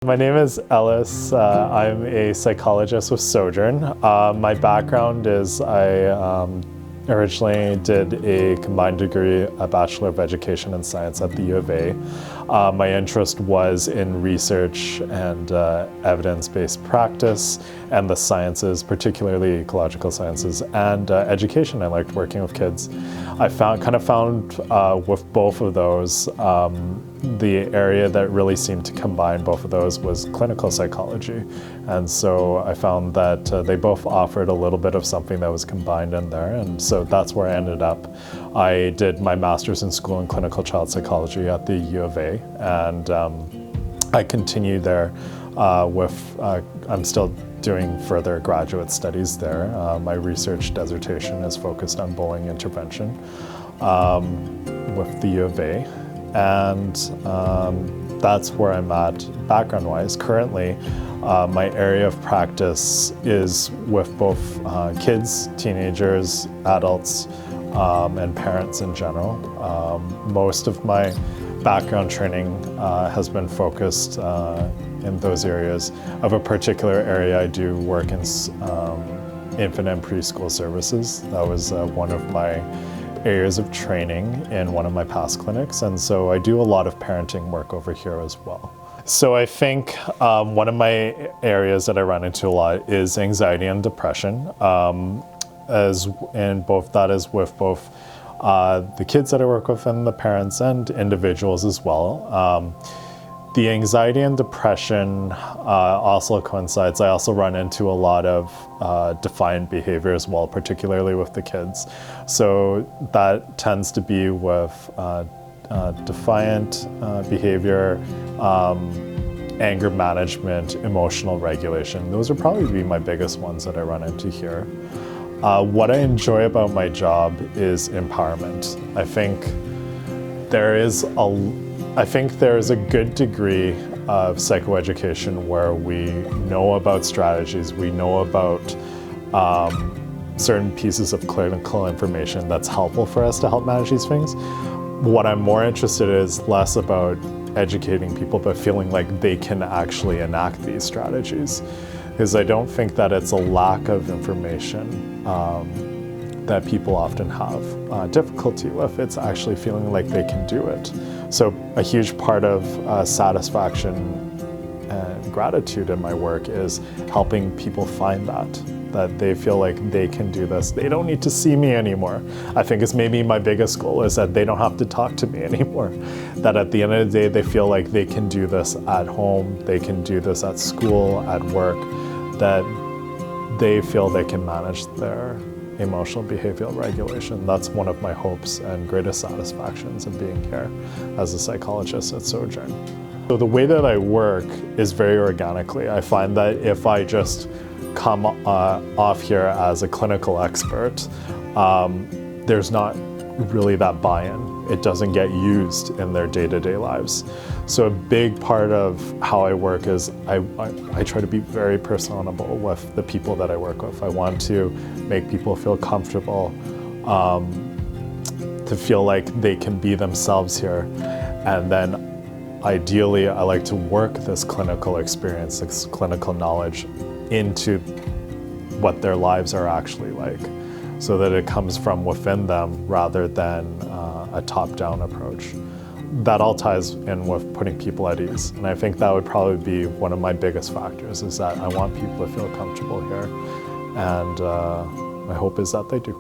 My name is Ellis. I'm a psychologist with Sojourn. My background is I originally did a combined degree, a Bachelor of Education and Science at the U of A. My interest was in research and evidence-based practice and the sciences, particularly ecological sciences, and education. I liked working with kids. I found with both of those, the area that really seemed to combine both of those was clinical psychology. And so I found that they both offered a little bit of something that was combined in there. And so that's where I ended up. I did my master's in school in clinical child psychology at the U of A. And I continued there I'm still doing further graduate studies there. My research dissertation is focused on bullying intervention with the U of A. And that's where I'm at background-wise. Currently, my area of practice is with both kids, teenagers, adults, and parents in general. Most of my background training has been focused in those areas. Of a particular area, I do work in infant and preschool services. That was one of my areas of training in one of my past clinics, and so I do a lot of parenting work over here as well. So I think one of my areas that I run into a lot is anxiety and depression, and that is with both the kids that I work with and the parents and individuals as well. The anxiety and depression also coincides. I also run into a lot of defiant behavior as well, particularly with the kids. So that tends to be with defiant behavior, anger management, emotional regulation. Those would probably be my biggest ones that I run into here. What I enjoy about my job is empowerment. I think there is a good degree of psychoeducation where we know about strategies, we know about certain pieces of clinical information that's helpful for us to help manage these things. What I'm more interested in is less about educating people, but feeling like they can actually enact these strategies. Because I don't think that it's a lack of information that people often have difficulty with. It's actually feeling like they can do it. So a huge part of satisfaction and gratitude in my work is helping people find that they feel like they can do this. They don't need to see me anymore. I think it's maybe my biggest goal is that they don't have to talk to me anymore. That at the end of the day, they feel like they can do this at home, they can do this at school, at work, that they feel they can manage their emotional behavioral regulation. That's one of my hopes and greatest satisfactions of being here as a psychologist at Sojourn. So the way that I work is very organically. I find that if I just come off here as a clinical expert, there's not really that buy-in. It doesn't get used in their day-to-day lives. So a big part of how I work is I try to be very personable with the people that I work with. I want to make people feel comfortable, to feel like they can be themselves here. And then ideally, I like to work this clinical experience, this clinical knowledge into what their lives are actually like, so that it comes from within them rather than a top-down approach. That all ties in with putting people at ease. And I think that would probably be one of my biggest factors, is that I want people to feel comfortable here. And my hope is that they do.